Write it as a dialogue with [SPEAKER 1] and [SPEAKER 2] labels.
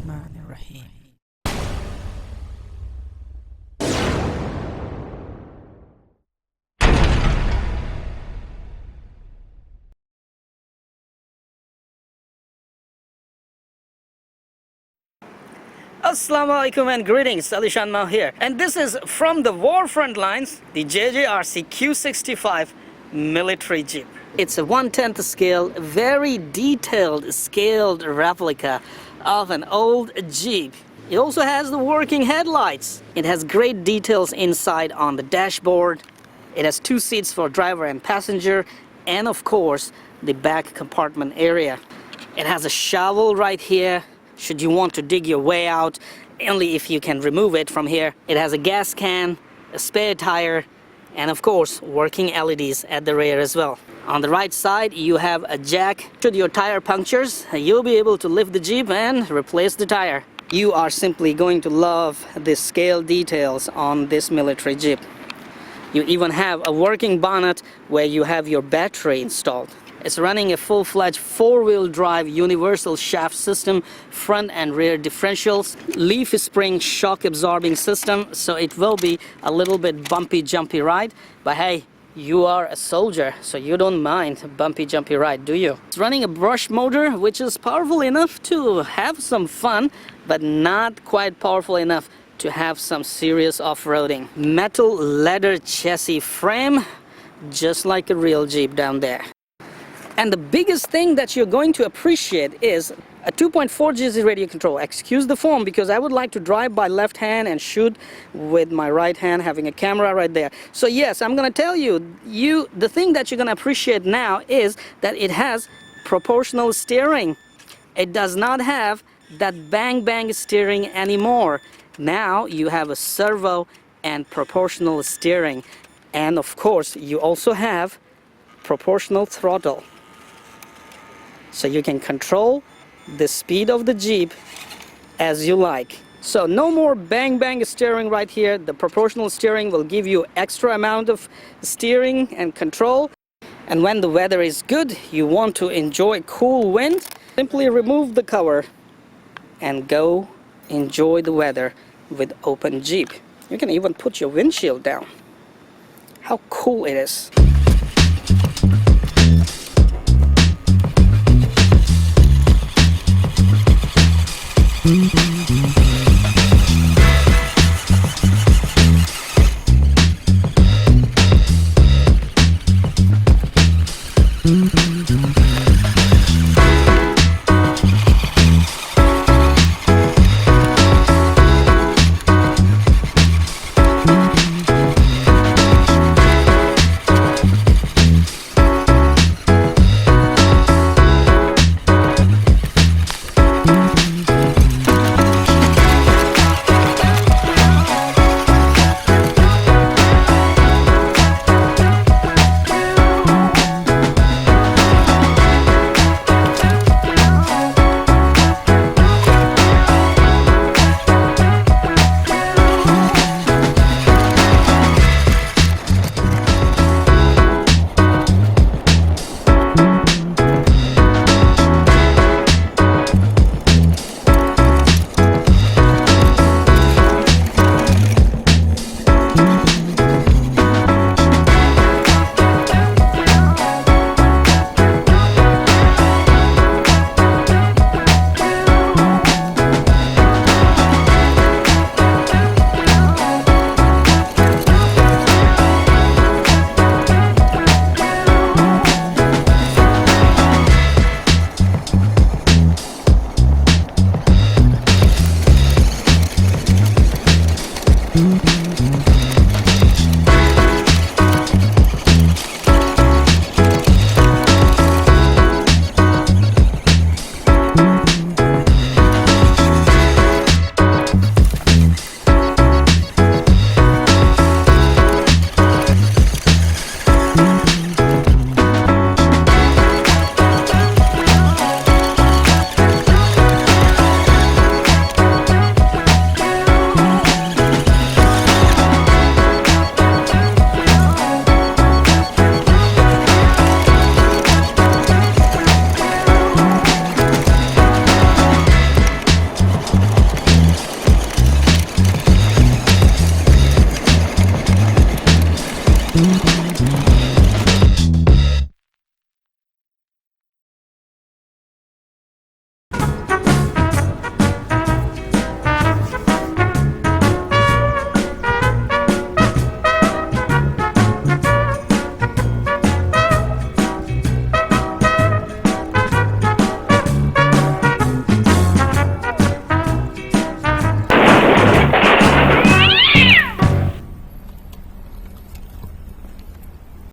[SPEAKER 1] Bismillahirrahmanirrahim. Assalamu alaikum and greetings, Alishan Mao here, and this is from the war front lines, the JJRC Q65 military jeep. It's a 1/10 scale, very detailed scaled replica of an old jeep. It also has the working headlights. It has great details inside on the dashboard. It has 2 seats for driver and passenger, and of course the back compartment area. It has a shovel right here should you want to dig your way out, only if you can remove it from here. It has a gas can, a spare tire, and of course working LEDs at the rear as well. On the right side you have a jack. Should your tire punctures, you'll be able to lift the jeep and replace the tire. You are simply going to love the scale details on this military jeep. You even have a working bonnet where you have your battery installed. It's running a full-fledged 4-wheel drive universal shaft system, front and rear differentials, leaf spring shock absorbing system, so it will be a little bit bumpy jumpy ride, but hey, you are a soldier, so you don't mind a bumpy jumpy ride, do you? It's running a brush motor which is powerful enough to have some fun, but not quite powerful enough to have some serious off-roading. Metal leather chassis frame, just like a real Jeep down there. And the biggest thing that you're going to appreciate is a 2.4 GZ radio control. Excuse the form because I would like to drive by left hand and shoot with my right hand, having a camera right there. So yes, I'm going to tell you, the thing that you're going to appreciate now is that it has proportional steering. It does not have that bang steering anymore. Now you have a servo and proportional steering. And of course, you also have proportional throttle. So you can control the speed of the Jeep as you like. So no more bang steering right here. The proportional steering will give you extra amount of steering and control. And when the weather is good, you want to enjoy cool wind, simply remove the cover and go enjoy the weather with open Jeep. You can even put your windshield down. How cool it is.